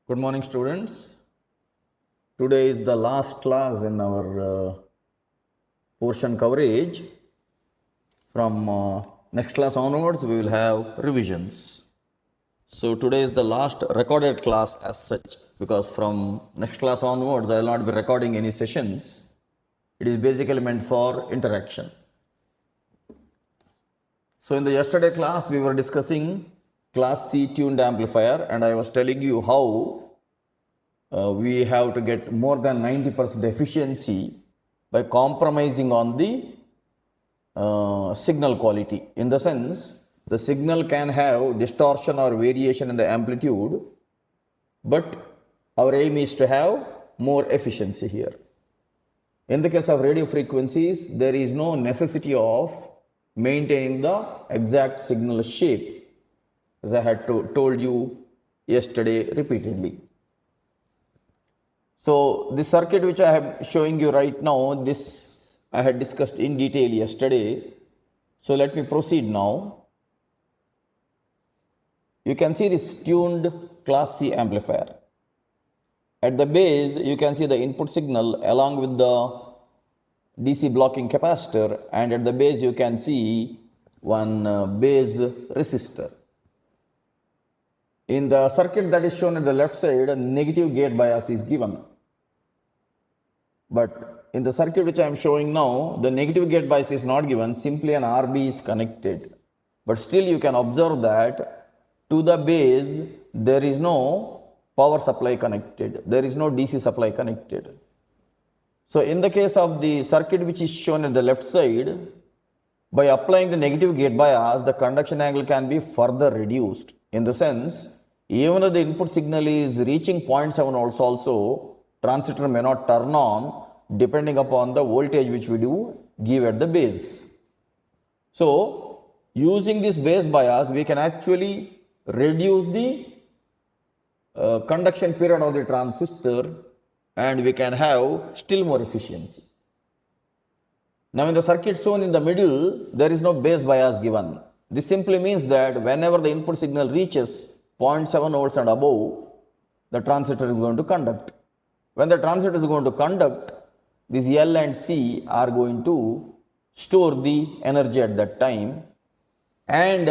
Good morning, students. Today is the last class in our portion coverage. From next class onwards, we will have revisions. So, today is the last recorded class as such, because from next class onwards, I will not be recording any sessions. It is basically meant for interaction. So, in the yesterday class, we were discussing class C tuned amplifier, and I was telling you how we have to get more than 90% efficiency by compromising on the signal quality. In the sense, the signal can have distortion or variation in the amplitude, but our aim is to have more efficiency here. In the case of radio frequencies, there is no necessity of maintaining the exact signal shape, as I had told you yesterday repeatedly. So, this circuit which I am showing you right now, this I had discussed in detail yesterday. So, let me proceed now. You can see this tuned class C amplifier. At the base, you can see the input signal along with the DC blocking capacitor, and at the base you can see one base resistor. In the circuit that is shown at the left side, a negative gate bias is given. But in the circuit which I am showing now, the negative gate bias is not given, simply an RB is connected. But still you can observe that to the base there is no power supply connected, there is no DC supply connected. So in the case of the circuit which is shown at the left side, by applying the negative gate bias, the conduction angle can be further reduced. In the sense, even though the input signal is reaching 0.7 volts also, transistor may not turn on depending upon the voltage which we do give at the base. So, using this base bias, we can actually reduce the conduction period of the transistor, and we can have still more efficiency. Now, in the circuit shown in the middle, there is no base bias given. This simply means that whenever the input signal reaches 0.7 volts and above, the transistor is going to conduct. When the transistor is going to conduct, these L and C are going to store the energy at that time, and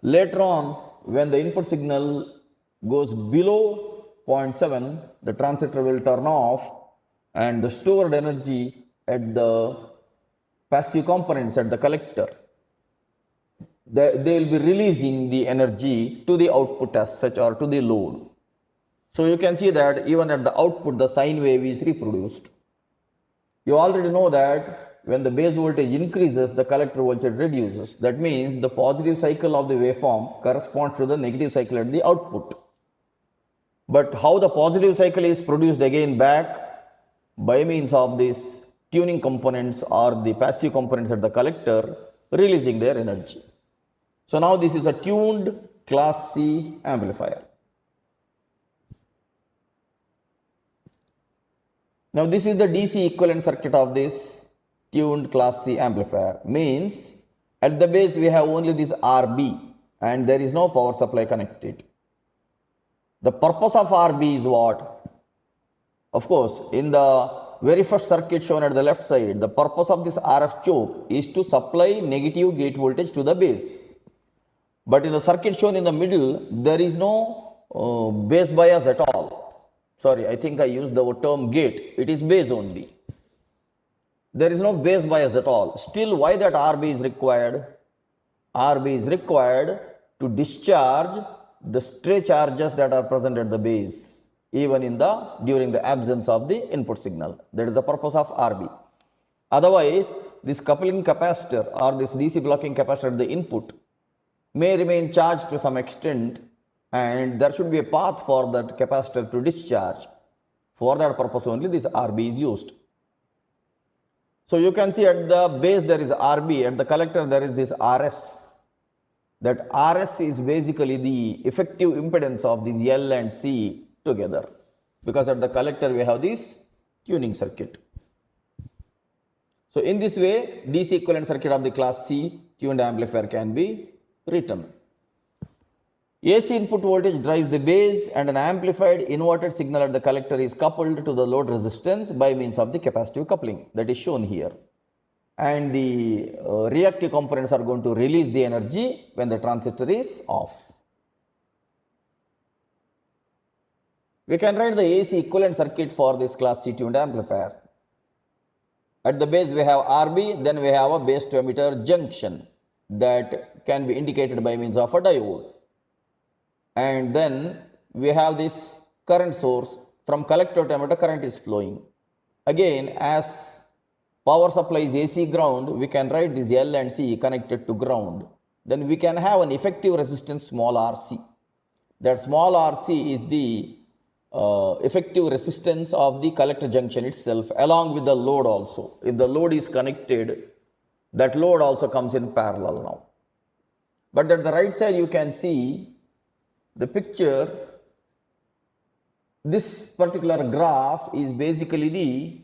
later on, when the input signal goes below 0.7, the transistor will turn off, and the stored energy at the passive components at the collector, they will be releasing the energy to the output as such, or to the load. So you can see that even at the output, the sine wave is reproduced. You already know that when the base voltage increases, the collector voltage reduces. That means the positive cycle of the waveform corresponds to the negative cycle at the output. But how the positive cycle is produced again back? By means of these tuning components or the passive components at the collector releasing their energy. So now this is a tuned class C amplifier. Now this is the DC equivalent circuit of this tuned class C amplifier. Means at the base we have only this RB and there is no power supply connected. The purpose of RB is what? Of course, in the very first circuit shown at the left side, the purpose of this RF choke is to supply negative gate voltage to the base. But in the circuit shown in the middle, there is no base bias at all. Sorry, I think I used the term gate. It is base only. There is no base bias at all. Still, why that RB is required? RB is required to discharge the stray charges that are present at the base, even in during the absence of the input signal. That is the purpose of RB. Otherwise, this coupling capacitor or this DC blocking capacitor at the input may remain charged to some extent, and there should be a path for that capacitor to discharge. For that purpose only this RB is used. So you can see at the base there is RB, at the collector there is this RS. That RS is basically the effective impedance of these L and C together, because at the collector we have this tuning circuit. So in this way, DC equivalent circuit of the class C tuned amplifier can be written. AC input voltage drives the base and an amplified inverted signal at the collector is coupled to the load resistance by means of the capacitive coupling that is shown here. And the reactive components are going to release the energy when the transistor is off. We can write the AC equivalent circuit for this class C tuned amplifier. At the base we have RB, then we have a base to emitter junction that can be indicated by means of a diode. And then we have this current source, from collector to emitter current is flowing. Again, as power supply is AC ground, we can write this L and C connected to ground. Then we can have an effective resistance small rc. That small rc is the effective resistance of the collector junction itself along with the load also. If the load is connected, that load also comes in parallel now. But at the right side you can see the picture. This particular graph is basically the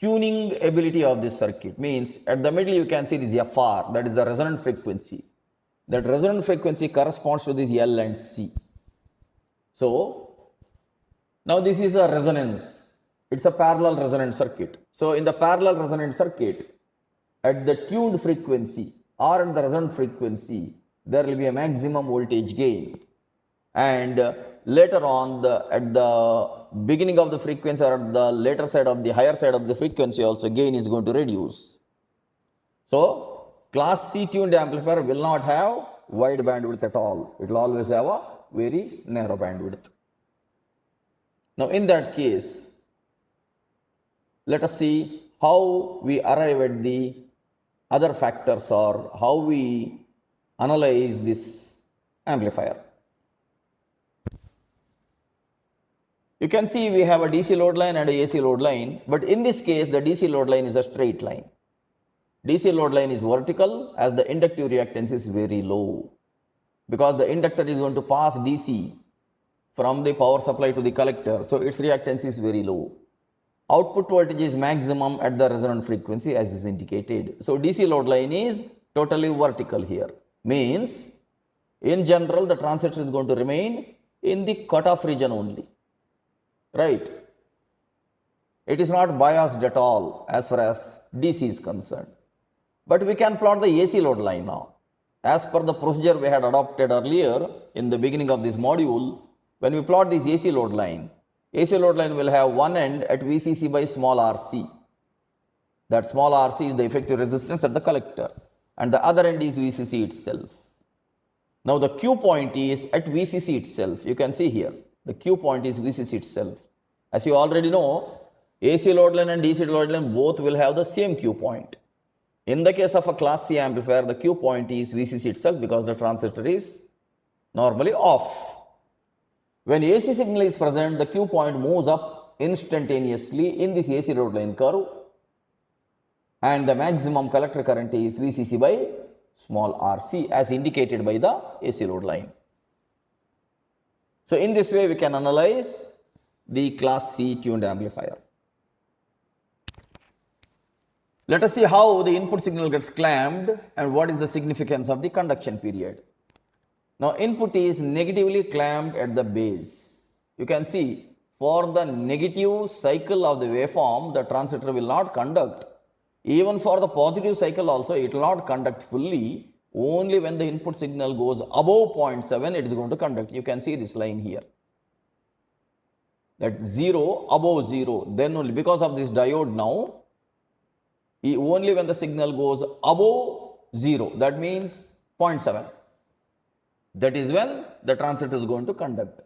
tuning ability of this circuit. Means at the middle you can see this FR, that is the resonant frequency. That resonant frequency corresponds to this L and C. So now this is a resonance. It's a parallel resonant circuit. So in the parallel resonant circuit, at the tuned frequency or at the resonant frequency, there will be a maximum voltage gain. And later on, at the beginning of the frequency or at the later side of the higher side of the frequency also, gain is going to reduce. So class C tuned amplifier will not have wide bandwidth at all. It will always have a very narrow bandwidth. Now in that case, let us see how we arrive at the other factors or how we analyze this amplifier. You can see we have a DC load line and a AC load line, but in this case the DC load line is a straight line. DC load line is vertical as the inductive reactance is very low, because the inductor is going to pass DC from the power supply to the collector, so its reactance is very low. Output voltage is maximum at the resonant frequency as is indicated. So DC load line is totally vertical here. Means in general the transistor is going to remain in the cutoff region only. Right? It is not biased at all as far as DC is concerned. But we can plot the AC load line now. As per the procedure we had adopted earlier in the beginning of this module, when we plot this AC load line will have one end at VCC by small rc. That small rc is the effective resistance at the collector, and the other end is VCC itself. Now the Q point is at VCC itself. You can see here, the Q point is VCC itself. As you already know, AC load line and DC load line both will have the same Q point. In the case of a class C amplifier, the Q point is VCC itself because the transistor is normally off. When AC signal is present, the Q point moves up instantaneously in this AC load line curve, and the maximum collector current is VCC by small rc as indicated by the AC load line. So in this way we can analyze the class C tuned amplifier. Let us see how the input signal gets clamped and what is the significance of the conduction period. Now input is negatively clamped at the base. You can see for the negative cycle of the waveform, the transistor will not conduct. Even for the positive cycle also, it will not conduct fully. Only when the input signal goes above 0.7, it is going to conduct. You can see this line here. That 0, above 0, then only because of this diode now, only when the signal goes above 0, that means 0.7, that is when the transistor is going to conduct.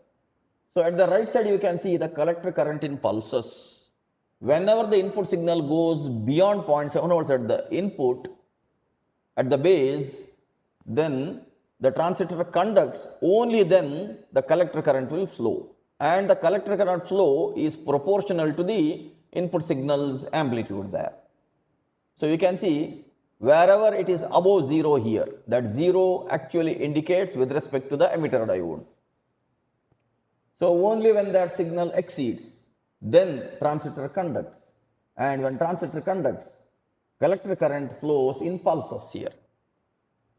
So at the right side you can see the collector current in pulses. Whenever the input signal goes beyond 0.7 volts at the input, at the base, then the transistor conducts, only then the collector current will flow. And the collector current flow is proportional to the input signal's amplitude there. So you can see wherever it is above 0 here, that 0 actually indicates with respect to the emitter diode. So only when that signal exceeds, then transistor conducts. And when transistor conducts, collector current flows in pulses here.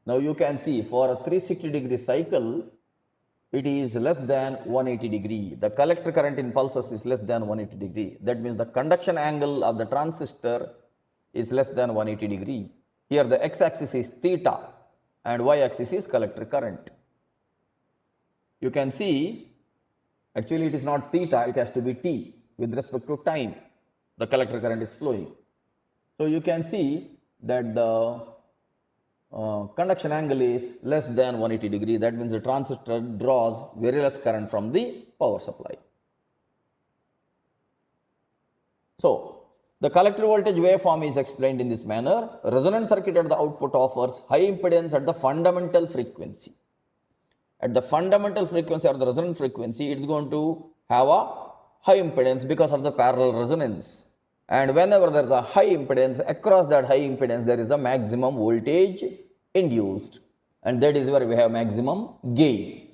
Now you can see for a 360-degree cycle, it is less than 180 degree. The collector current in pulses is less than 180 degree. That means the conduction angle of the transistor is less than 180 degree. Here the x-axis is theta and y-axis is collector current. You can see, actually it is not theta, it has to be t with respect to time. The collector current is flowing. So you can see that the conduction angle is less than 180 degree. That means the transistor draws very less current from the power supply. So the collector voltage waveform is explained in this manner. Resonant circuit at the output offers high impedance at the fundamental frequency. At the fundamental frequency or the resonant frequency, it is going to have a high impedance because of the parallel resonance. And whenever there is a high impedance, across that high impedance, there is a maximum voltage induced. And that is where we have maximum gain.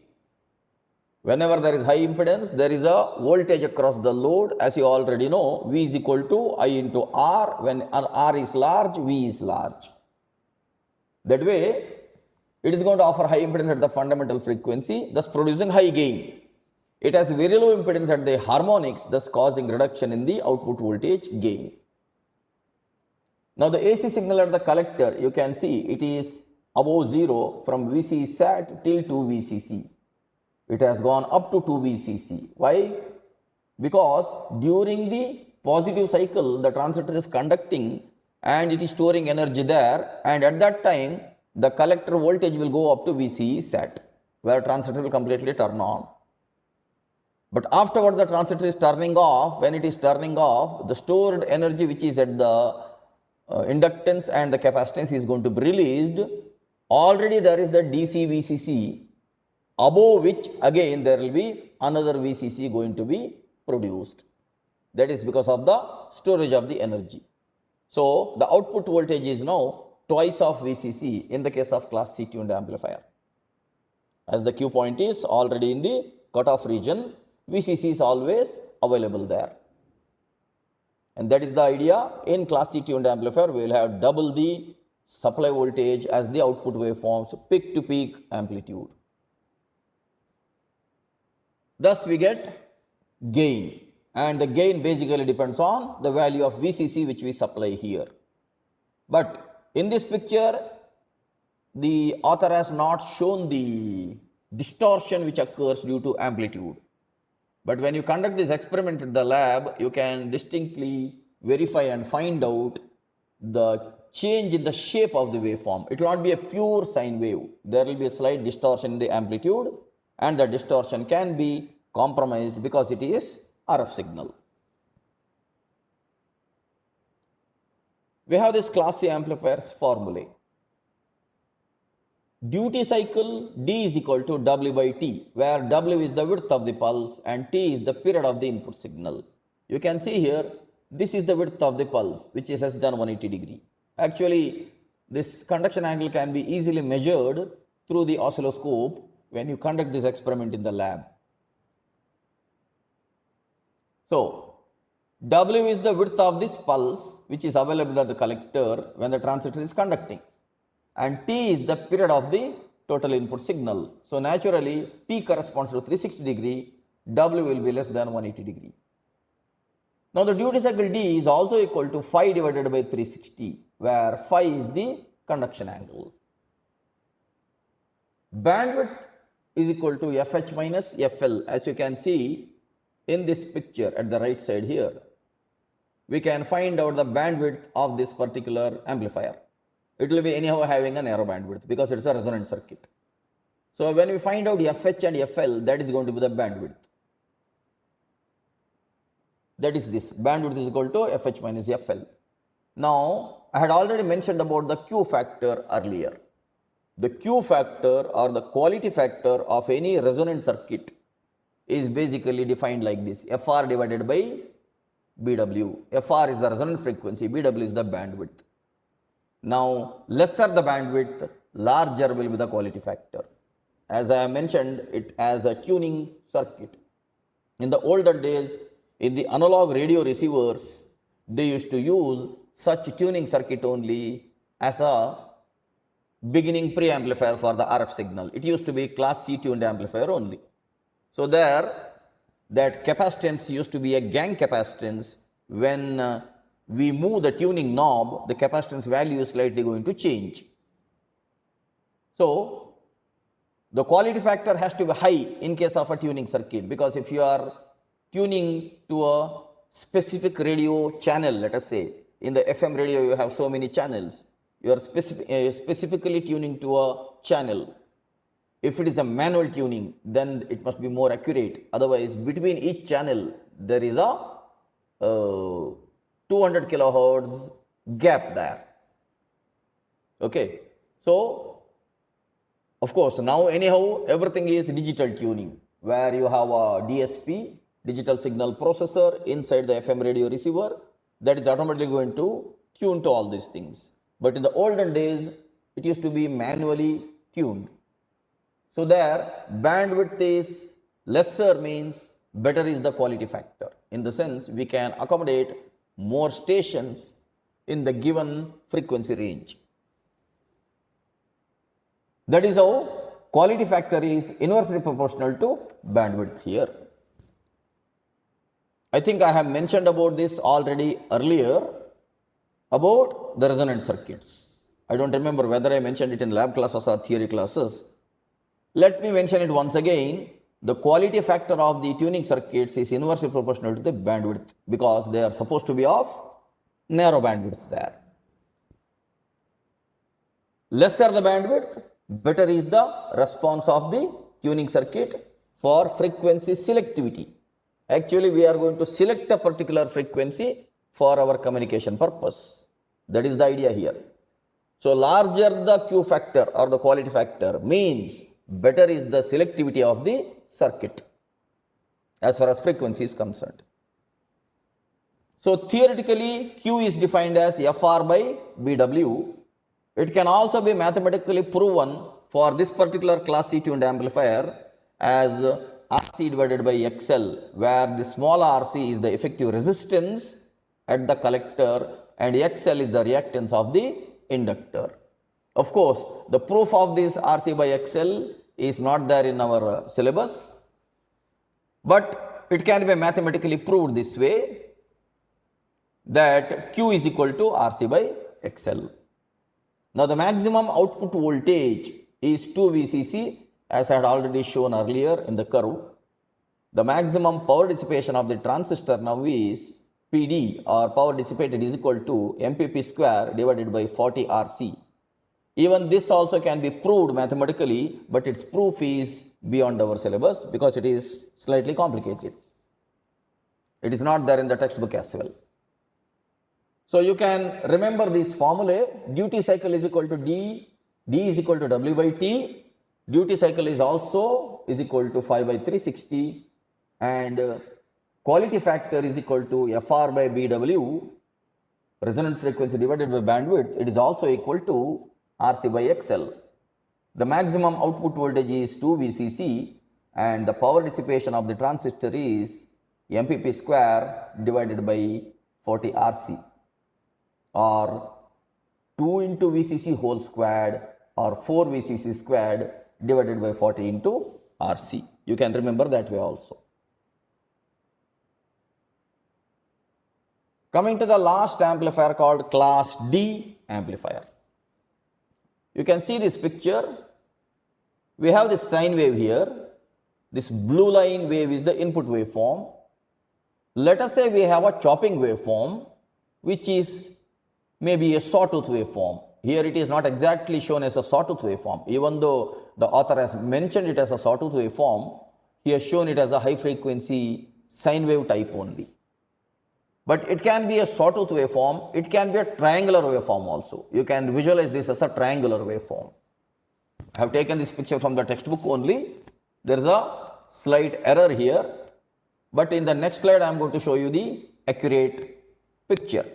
Whenever there is high impedance, there is a voltage across the load. As you already know, V is equal to I into R. When R is large, V is large. That way, it is going to offer high impedance at the fundamental frequency, thus producing high gain. It has very low impedance at the harmonics, thus causing reduction in the output voltage gain. Now the AC signal at the collector, you can see it is above 0 from VCC sat till 2 VCC. It has gone up to 2 VCC. Why? Because during the positive cycle, the transistor is conducting and it is storing energy there, and at that time, the collector voltage will go up to VCE sat, where transistor will completely turn on. But afterwards, the transistor is turning off. When it is turning off, the stored energy which is at the inductance and the capacitance is going to be released. Already there is the DC VCC, above which again there will be another VCC going to be produced. That is because of the storage of the energy. So the output voltage is now twice of VCC in the case of class C tuned amplifier. As the Q point is already in the cutoff region, VCC is always available there. And that is the idea. In class C tuned amplifier, we will have double the supply voltage as the output waveforms, peak to peak amplitude. Thus we get gain, and the gain basically depends on the value of VCC which we supply here. But in this picture, the author has not shown the distortion which occurs due to amplitude. But when you conduct this experiment in the lab, you can distinctly verify and find out the change in the shape of the waveform. It will not be a pure sine wave. There will be a slight distortion in the amplitude, and the distortion can be compromised because it is RF signal. We have this class C amplifiers formulae. Duty cycle D is equal to W by T, where W is the width of the pulse and T is the period of the input signal. You can see here, this is the width of the pulse, which is less than 180 degree. Actually, this conduction angle can be easily measured through the oscilloscope when you conduct this experiment in the lab. So, W is the width of this pulse, which is available at the collector when the transistor is conducting. And T is the period of the total input signal. So naturally, T corresponds to 360 degree, W will be less than 180 degree. Now the duty cycle D is also equal to phi divided by 360, where phi is the conduction angle. Bandwidth is equal to FH minus FL, as you can see in this picture at the right side here. We can find out the bandwidth of this particular amplifier. It will be anyhow having a narrow bandwidth because it is a resonant circuit. So when we find out FH and FL, that is going to be the bandwidth. That is this, bandwidth is equal to FH minus FL. Now, I had already mentioned about the Q factor earlier. The Q factor or the quality factor of any resonant circuit is basically defined like this, FR divided by BW. FR is the resonant frequency, BW is the bandwidth. Now, lesser the bandwidth, larger will be the quality factor. As I have mentioned it as a tuning circuit. In the olden days, in the analog radio receivers, they used to use such tuning circuit only as a beginning pre-amplifier for the RF signal. It used to be class C tuned amplifier only. So there, that capacitance used to be a gang capacitance. When we move the tuning knob, the capacitance value is slightly going to change. So the quality factor has to be high in case of a tuning circuit, because if you are tuning to a specific radio channel, let us say in the FM radio you have so many channels, you are specifically tuning to a channel. If it is a manual tuning, then it must be more accurate. Otherwise, between each channel there is a 200 kilohertz gap there. Okay, so of course now anyhow everything is digital tuning, where you have a DSP, digital signal processor, inside the FM radio receiver, that is automatically going to tune to all these things. But in the olden days it used to be manually tuned. So there, bandwidth is lesser means better is the quality factor. In the sense, we can accommodate more stations in the given frequency range. That is how quality factor is inversely proportional to bandwidth here. I think I have mentioned about this already earlier about the resonant circuits. I don't remember whether I mentioned it in lab classes or theory classes. Let me mention it once again. The quality factor of the tuning circuits is inversely proportional to the bandwidth, because they are supposed to be of narrow bandwidth there. Lesser the bandwidth, better is the response of the tuning circuit for frequency selectivity. Actually, we are going to select a particular frequency for our communication purpose. That is the idea here. So, larger the Q factor or the quality factor means better is the selectivity of the circuit as far as frequency is concerned. So, theoretically Q is defined as FR by BW. It can also be mathematically proven for this particular class C tuned amplifier as RC divided by XL, where the small RC is the effective resistance at the collector and XL is the reactance of the inductor. Of course, the proof of this RC by XL is not there in our syllabus, but it can be mathematically proved this way, that Q is equal to RC by XL. Now, the maximum output voltage is 2 VCC, as I had already shown earlier in the curve. The maximum power dissipation of the transistor now is PD, or power dissipated, is equal to MPP square divided by 40 RC. Even this also can be proved mathematically, but its proof is beyond our syllabus because it is slightly complicated. It is not there in the textbook as well. So you can remember this formula. Duty cycle is equal to D is equal to W by T. Duty cycle is also is equal to 5 by 360, and quality factor is equal to FR by BW, resonance frequency divided by bandwidth. It is also equal to RC by XL. The maximum output voltage is 2 VCC and the power dissipation of the transistor is MPP square divided by 40 RC, or 2 into VCC whole squared, or 4 VCC squared divided by 40 into RC. You can remember that way also. Coming to the last amplifier called class D amplifier. You can see this picture. We have this sine wave here. This blue line wave is the input waveform. Let us say we have a chopping waveform, which is maybe a sawtooth waveform. Here it is not exactly shown as a sawtooth waveform, even though the author has mentioned it as a sawtooth waveform. He has shown it as a high frequency sine wave type only. But it can be a sawtooth waveform, it can be a triangular waveform also. You can visualize this as a triangular waveform. I have taken this picture from the textbook only. There is a slight error here, but in the next slide I am going to show you the accurate picture.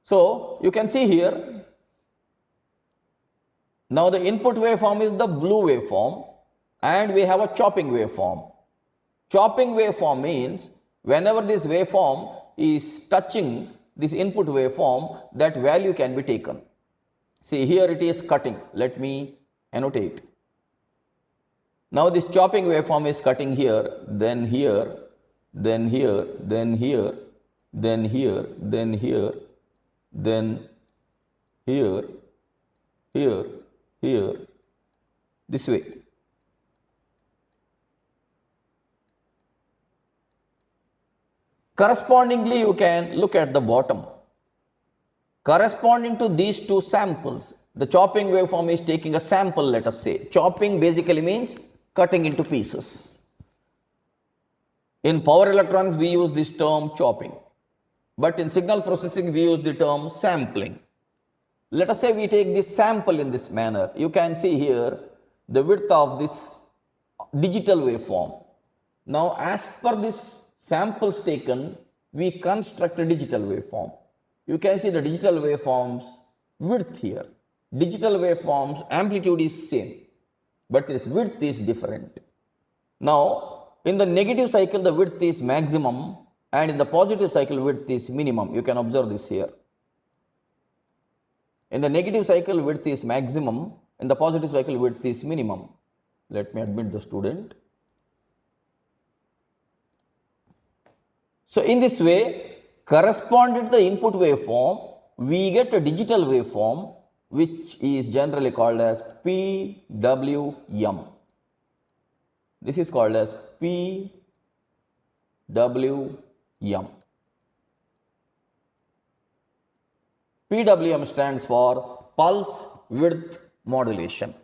So you can see here, now the input waveform is the blue waveform and we have a chopping waveform. Chopping waveform means whenever this waveform is touching this input waveform, that value can be taken. See, here it is cutting. Let me annotate. Now this chopping waveform is cutting here, then here, then here, then here, then here, then here, then here, here, here, this way. Correspondingly, you can look at the bottom. Corresponding to these two samples, the chopping waveform is taking a sample, let us say. Chopping basically means cutting into pieces. In power electronics, we use this term chopping. But in signal processing, we use the term sampling. Let us say we take this sample in this manner. You can see here the width of this digital waveform. Now, as per this samples taken, we construct a digital waveform. You can see the digital waveforms width here. Digital waveforms amplitude is same, but its width is different. Now, in the negative cycle, the width is maximum, and in the positive cycle, width is minimum. You can observe this here. In the negative cycle, width is maximum. In the positive cycle, width is minimum. Let me admit the student. So, in this way, corresponding to the input waveform, we get a digital waveform which is generally called as PWM. This is called as PWM. PWM stands for pulse width modulation.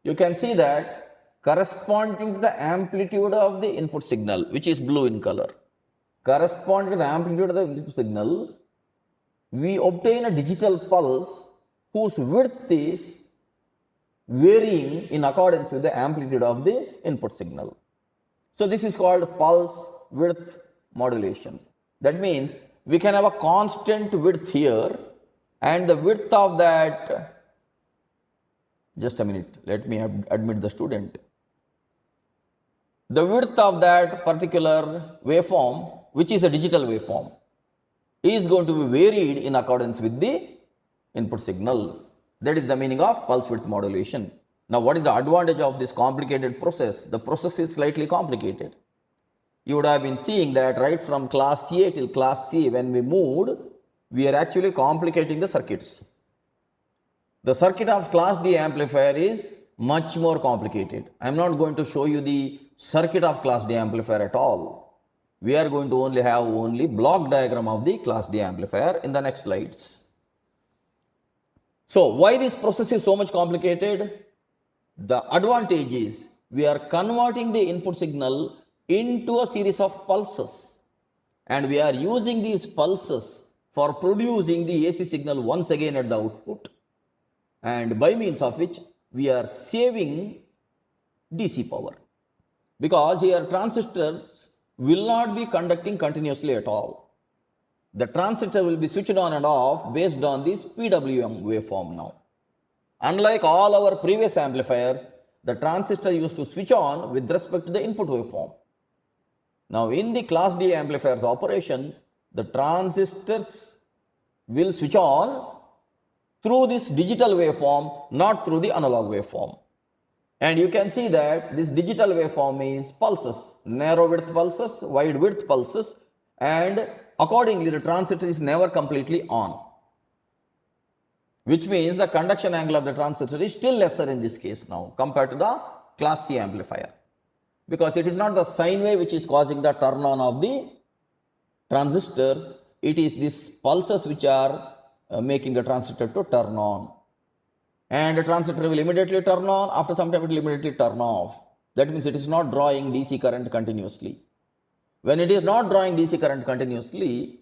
You can see that corresponding to the amplitude of the input signal, which is blue in color, corresponding to the amplitude of the input signal, we obtain a digital pulse whose width is varying in accordance with the amplitude of the input signal. So this is called pulse width modulation. That means we can have a constant width here, and the width of that, just a minute, let me admit the student. The width of that particular waveform, which is a digital waveform, is going to be varied in accordance with the input signal. That is the meaning of pulse width modulation. Now, what is the advantage of this complicated process? The process is slightly complicated. You would have been seeing that right from class A till class C, when we moved, we are actually complicating the circuits. The circuit of class D amplifier is much more complicated. I am not going to show you the circuit of class D amplifier at all. We are going to have block diagram of the class D amplifier in the next slides. So, why this process is so much complicated? The advantage is we are converting the input signal into a series of pulses, and we are using these pulses for producing the AC signal once again at the output, and by means of which we are saving DC power, because here transistors will not be conducting continuously at all. The transistor will be switched on and off based on this PWM waveform now. Unlike all our previous amplifiers, the transistor used to switch on with respect to the input waveform. Now, in the class D amplifier's operation, the transistors will switch on through this digital waveform, not through the analog waveform. And you can see that this digital waveform is pulses, narrow width pulses, wide width pulses, and accordingly the transistor is never completely on, which means the conduction angle of the transistor is still lesser in this case now compared to the class C amplifier, because it is not the sine wave which is causing the turn on of the transistors, it is these pulses which are making the transistor to turn on. And the transistor will immediately turn on, after some time it will immediately turn off. That means it is not drawing DC current continuously. When it is not drawing DC current continuously,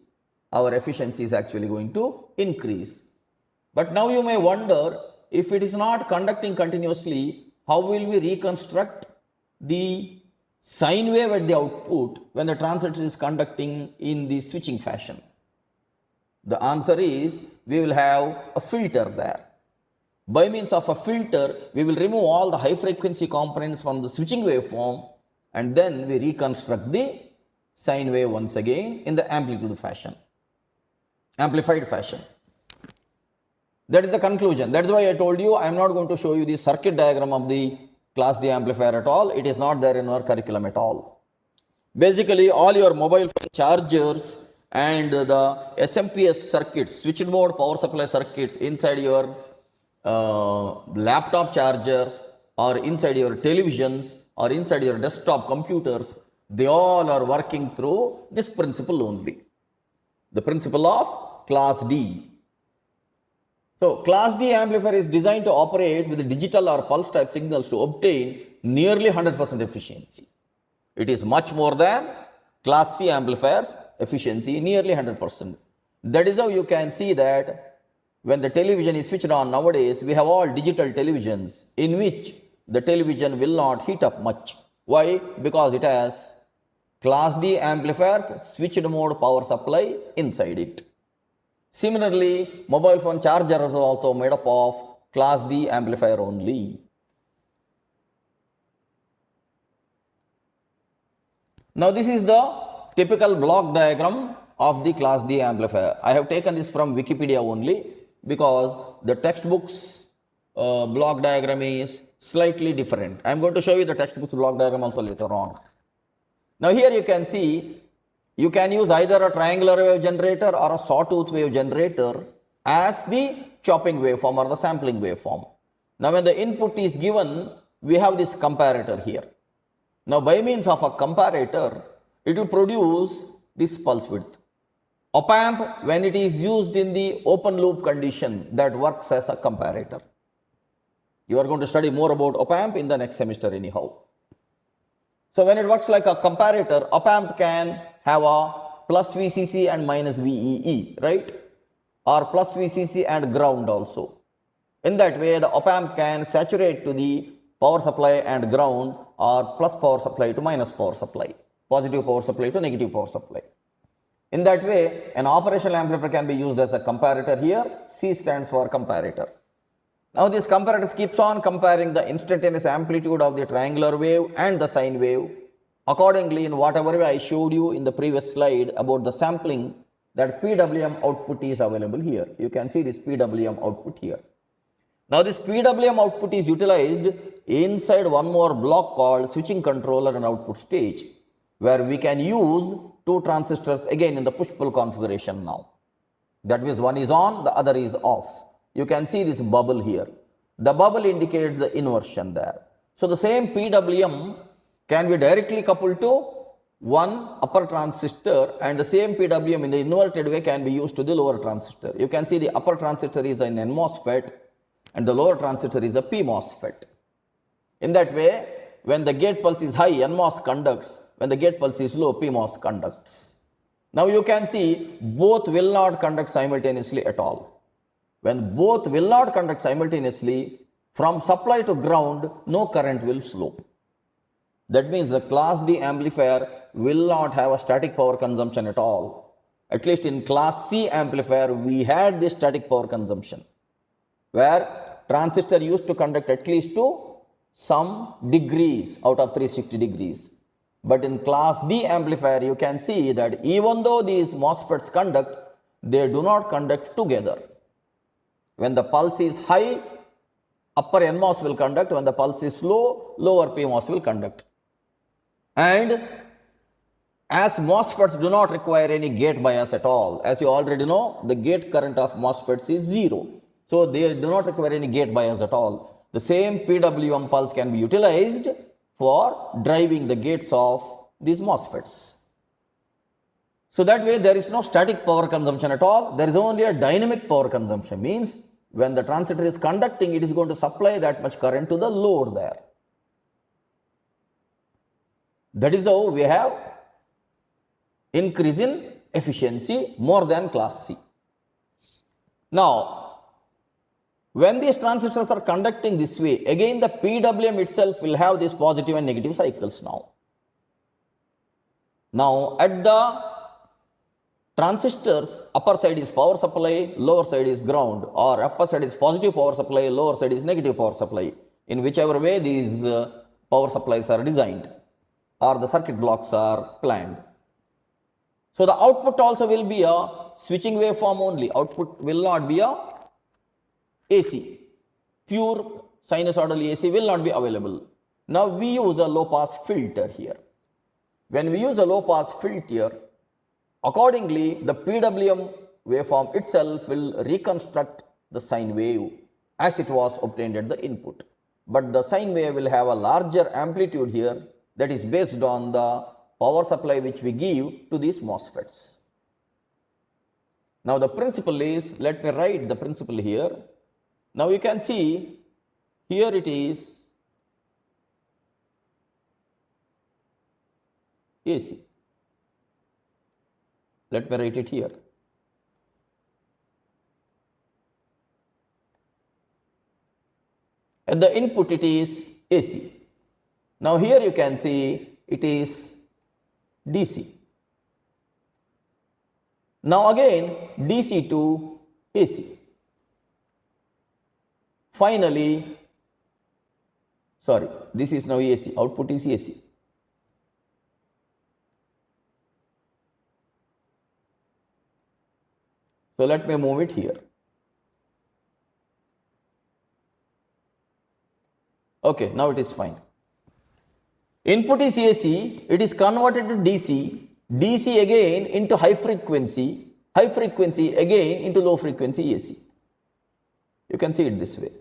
our efficiency is actually going to increase. But now you may wonder, if it is not conducting continuously, how will we reconstruct the sine wave at the output when the transistor is conducting in the switching fashion? The answer is, we will have a filter there. By means of a filter, we will remove all the high frequency components from the switching waveform, and then we reconstruct the sine wave once again in the amplified fashion. That is the conclusion. That is why I told you I am not going to show you the circuit diagram of the class D amplifier at all. It is not there in our curriculum at all. Basically, all your mobile phone chargers and the SMPS circuits, switched mode power supply circuits inside your laptop chargers or inside your televisions or inside your desktop computers, they all are working through this principle only. The principle of class D. So, class D amplifier is designed to operate with digital or pulse type signals to obtain nearly 100% efficiency. It is much more than class C amplifiers efficiency, nearly 100%. That is how you can see that when the television is switched on nowadays, we have all digital televisions in which the television will not heat up much. Why? Because it has class D amplifiers switched mode power supply inside it. Similarly, mobile phone charger is also made up of class D amplifier only. Now this is the typical block diagram of the class D amplifier. I have taken this from Wikipedia only because the textbook's block diagram is slightly different. I am going to show you the textbook's block diagram also later on. Now here you can see you can use either a triangular wave generator or a sawtooth wave generator as the chopping waveform or the sampling waveform. Now when the input is given, we have this comparator here. Now by means of a comparator, it will produce this pulse width. Op amp, when it is used in the open loop condition, that works as a comparator. You are going to study more about op amp in the next semester anyhow. So when it works like a comparator, op amp can have a plus VCC and minus VEE, right? Or plus VCC and ground also. In that way, the op amp can saturate to the power supply and ground or plus power supply to minus power supply, positive power supply to negative power supply. In that way, an operational amplifier can be used as a comparator here. C stands for comparator. Now this comparator keeps on comparing the instantaneous amplitude of the triangular wave and the sine wave. Accordingly, in whatever way I showed you in the previous slide about the sampling, that PWM output is available here. You can see this PWM output here. Now this PWM output is utilized inside one more block called switching controller and output stage, where we can use two transistors again in the push-pull configuration now. That means one is on, the other is off. You can see this bubble here. The bubble indicates the inversion there. So the same PWM can be directly coupled to one upper transistor, and the same PWM in the inverted way can be used to the lower transistor. You can see the upper transistor is an NMOSFET and the lower transistor is a PMOSFET. In that way, when the gate pulse is high, NMOS conducts. When the gate pulse is low, PMOS conducts. Now you can see both will not conduct simultaneously at all. When both will not conduct simultaneously, from supply to ground, no current will flow. That means the class D amplifier will not have a static power consumption at all. At least in class C amplifier, we had this static power consumption, where transistor used to conduct at least to some degrees out of 360 degrees. But in class D amplifier, you can see that even though these MOSFETs conduct, they do not conduct together. When the pulse is high, upper NMOS will conduct. When the pulse is low, lower PMOS will conduct. And as MOSFETs do not require any gate bias at all, as you already know, the gate current of MOSFETs is 0. So they do not require any gate bias at all. The same PWM pulse can be utilized for driving the gates of these MOSFETs. So that way there is no static power consumption at all. There is only a dynamic power consumption. Means when the transistor is conducting, it is going to supply that much current to the load there. That is how we have increase in efficiency more than class C. Now, when these transistors are conducting this way, again the PWM itself will have these positive and negative cycles now. Now, at the transistors, upper side is power supply, lower side is ground, or upper side is positive power supply, lower side is negative power supply. In whichever way these power supplies are designed or the circuit blocks are planned. So the output also will be a switching waveform only. Output will not be a AC. Pure sinusoidal AC will not be available. Now we use a low pass filter here. When we use a low pass filter, accordingly the PWM waveform itself will reconstruct the sine wave as it was obtained at the input. But the sine wave will have a larger amplitude here, that is based on the power supply which we give to these MOSFETs. Now the principle is, let me write the principle here. Now you can see here it is AC. Let me write it here. At the input it is AC. Now here you can see it is DC. Now again DC to AC. Finally, this is now AC, output is AC. So let me move it here. Okay, now it is fine. Input is AC, it is converted to DC, DC again into high frequency again into low frequency AC. You can see it this way.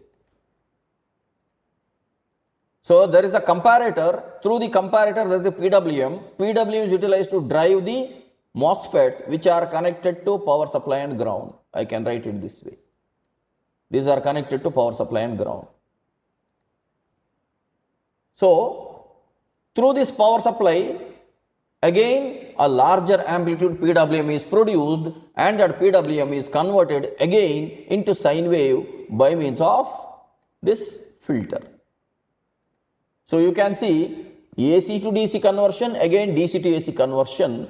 So there is a comparator, through the comparator there is a PWM. PWM is utilized to drive the MOSFETs which are connected to power supply and ground. I can write it this way. These are connected to power supply and ground. So through this power supply, again a larger amplitude PWM is produced, and that PWM is converted again into sine wave by means of this filter. So you can see AC to DC conversion, again DC to AC conversion.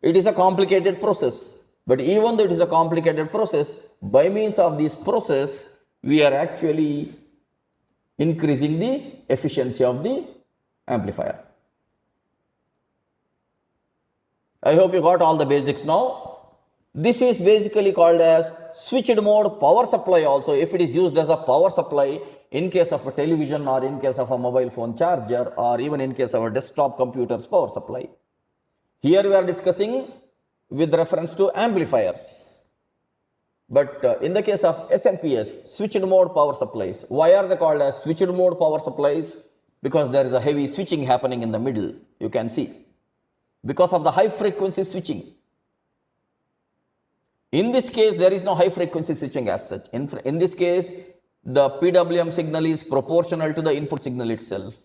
It is a complicated process, but even though it is a complicated process, by means of this process we are actually increasing the efficiency of the amplifier. I hope you got all the basics now. This is basically called as switched mode power supply also, if it is used as a power supply in case of a television or in case of a mobile phone charger or even in case of a desktop computer's power supply. Here we are discussing with reference to amplifiers. But in the case of SMPS, switched mode power supplies, why are they called as switched mode power supplies? Because there is a heavy switching happening in the middle, you can see, because of the high frequency switching. In this case, there is no high frequency switching as such. In this case, the PWM signal is proportional to the input signal itself.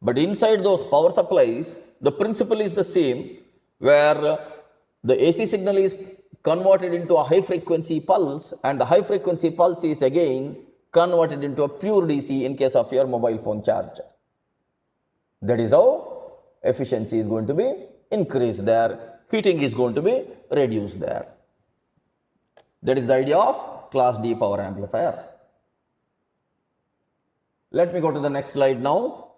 But inside those power supplies, the principle is the same, where the AC signal is converted into a high frequency pulse, and the high frequency pulse is again converted into a pure DC in case of your mobile phone charger. That is how efficiency is going to be increased there, heating is going to be reduced there. That is the idea of class D power amplifier. Let me go to the next slide now.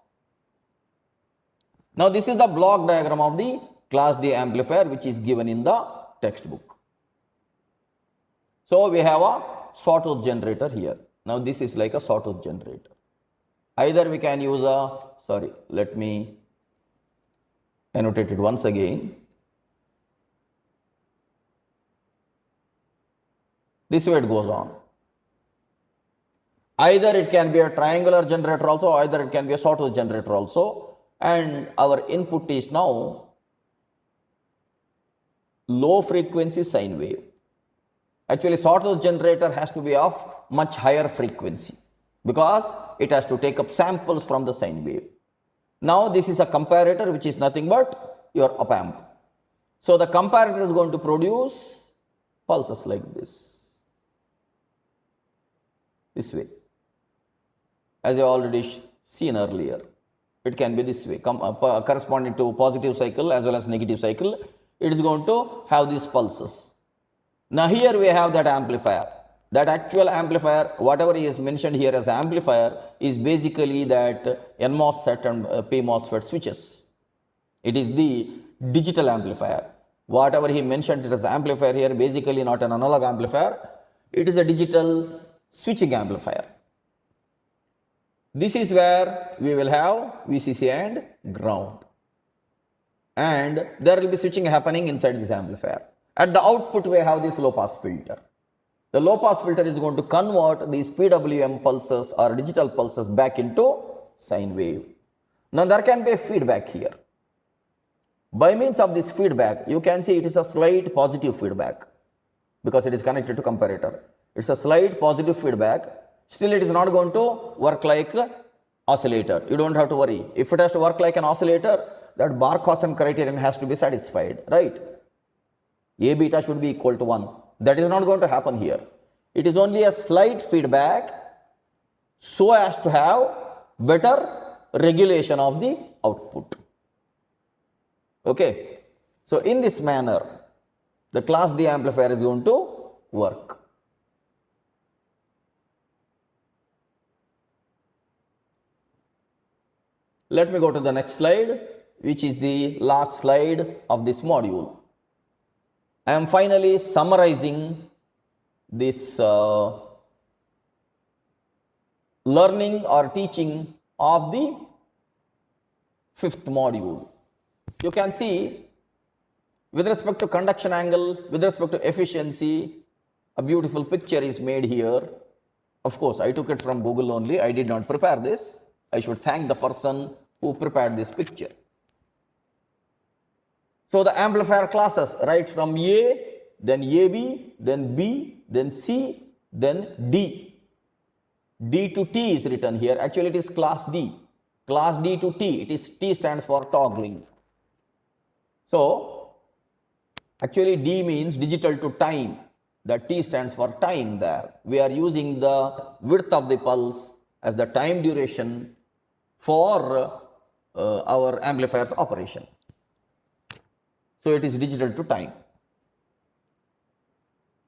Now this is the block diagram of the class D amplifier which is given in the textbook. So we have a sawtooth generator here. Now this is like a sawtooth generator. Either we can use a, let me annotate it once again. This way it goes on. Either it can be a triangular generator also, either it can be a sawtooth generator also, and our input is now low frequency sine wave. Actually, sawtooth generator has to be of much higher frequency because it has to take up samples from the sine wave. Now this is a comparator which is nothing but your op amp. So the comparator is going to produce pulses like this way, as I already seen earlier. It can be this way, corresponding to positive cycle as well as negative cycle. It is going to have these pulses. Now here we have that amplifier. That actual amplifier, whatever is mentioned here as amplifier, is basically that NMOSFET and PMOSFET switches. It is the digital amplifier. Whatever he mentioned it as amplifier here, basically not an analog amplifier. It is a digital switching amplifier. This is where we will have VCC and ground, and there will be switching happening inside this amplifier. At the output we have this low pass filter. The low pass filter is going to convert these PWM pulses or digital pulses back into sine wave. Now there can be a feedback here. By means of this feedback, you can see it is a slight positive feedback because it is connected to comparator. It's a slight positive feedback. Still it is not going to work like oscillator. You don't have to worry. If it has to work like an oscillator, that Barkhausen criterion has to be satisfied, right? A beta should be equal to 1. That is not going to happen here. It is only a slight feedback so as to have better regulation of the output. Okay. So in this manner, the class D amplifier is going to work. Let me go to the next slide, which is the last slide of this module. I am finally summarizing this learning or teaching of the 5th module. You can see with respect to conduction angle, with respect to efficiency, a beautiful picture is made here. Of course, I took it from Google only. I did not prepare this. I should thank the person who prepared this picture. So the amplifier classes, right from A, then AB, then B, then C, then D. D to T is written here. Actually, it is class D. Class D to T. It is T stands for toggling. So actually D means digital to time. The T stands for time there. We are using the width of the pulse as the time duration for our amplifier's operation. So it is digital to time.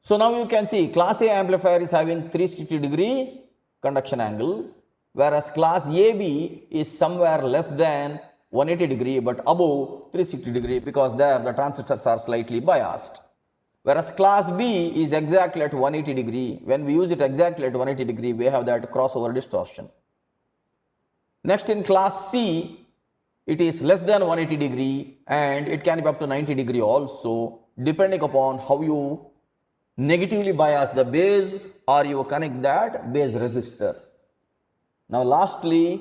So now you can see class A amplifier is having 360-degree conduction angle, whereas class AB is somewhere less than 180-degree but above 360-degree because there the transistors are slightly biased. Whereas class B is exactly at 180-degree. When we use it exactly at 180-degree, we have that crossover distortion. Next, in class C, it is less than 180-degree and it can be up to 90-degree also, depending upon how you negatively bias the base or you connect that base resistor. Now lastly,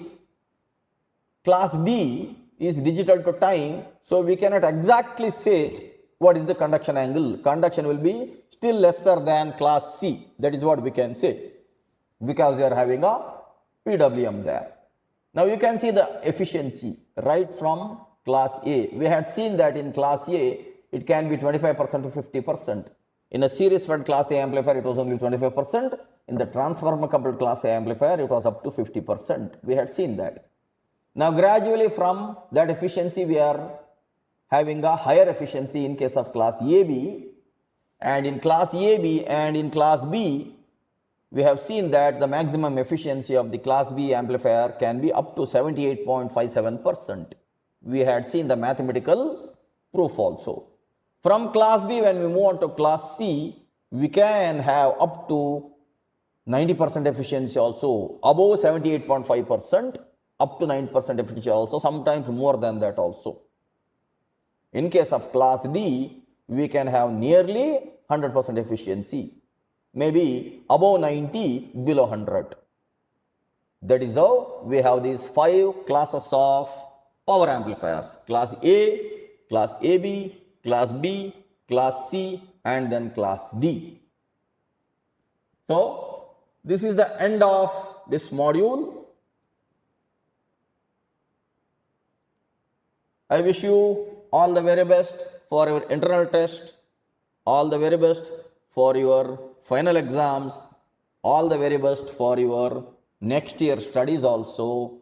class D is digital to time, so we cannot exactly say what is the conduction angle. Conduction will be still lesser than class C. That is what we can say because we are having a PWM there. Now you can see the efficiency right from class A. We had seen that in class A it can be 25% to 50%. In a series fed class A amplifier it was only 25%. In the transformer coupled class A amplifier it was up to 50%. We had seen that. Now gradually from that efficiency we are having a higher efficiency in case of class AB, and in class AB and in class B we have seen that the maximum efficiency of the class B amplifier can be up to 78.57%. We had seen the mathematical proof also. From class B, when we move on to class C, we can have up to 90% efficiency also, above 78.5%, up to 9% efficiency also, sometimes more than that also. In case of class D, we can have nearly 100% efficiency, maybe above 90, below 100. That is how we have these 5 classes of power amplifiers: class A, class AB, class B, class C, and then class D. So this is the end of this module. I wish you all the very best for your internal test, all the very best for your final exams, all the very best for your next year studies also,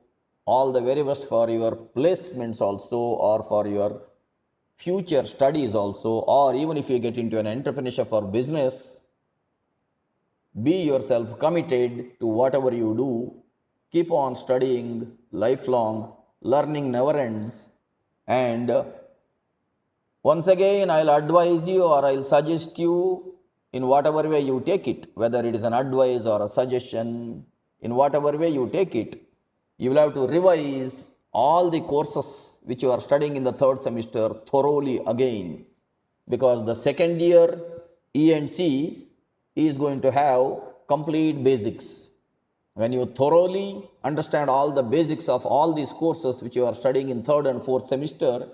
all the very best for your placements also, or for your future studies also, or even if you get into an entrepreneurship or business. Be yourself committed to whatever you do. Keep on studying lifelong. Learning never ends. And once again, I'll advise you or I'll suggest you in whatever way you take it, whether it is an advice or a suggestion, in whatever way you take it, you will have to revise all the courses which you are studying in the third semester thoroughly again, because the second year E and C is going to have complete basics. When you thoroughly understand all the basics of all these courses which you are studying in third and fourth semester,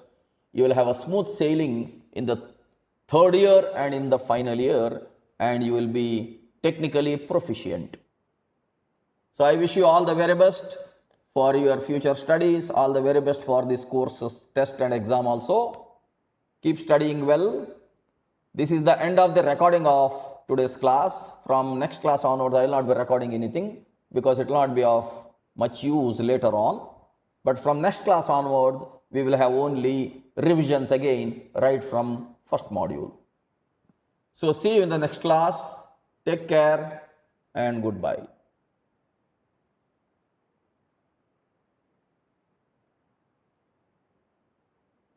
you will have a smooth sailing in the third year and in the final year, and you will be technically proficient. So I wish you all the very best for your future studies, all the very best for these courses, test and exam also. Keep studying well. This is the end of the recording of today's class. From next class onwards, I will not be recording anything because it will not be of much use later on. But from next class onwards, we will have only revisions again right from first module. So see you in the next class. Take care and goodbye.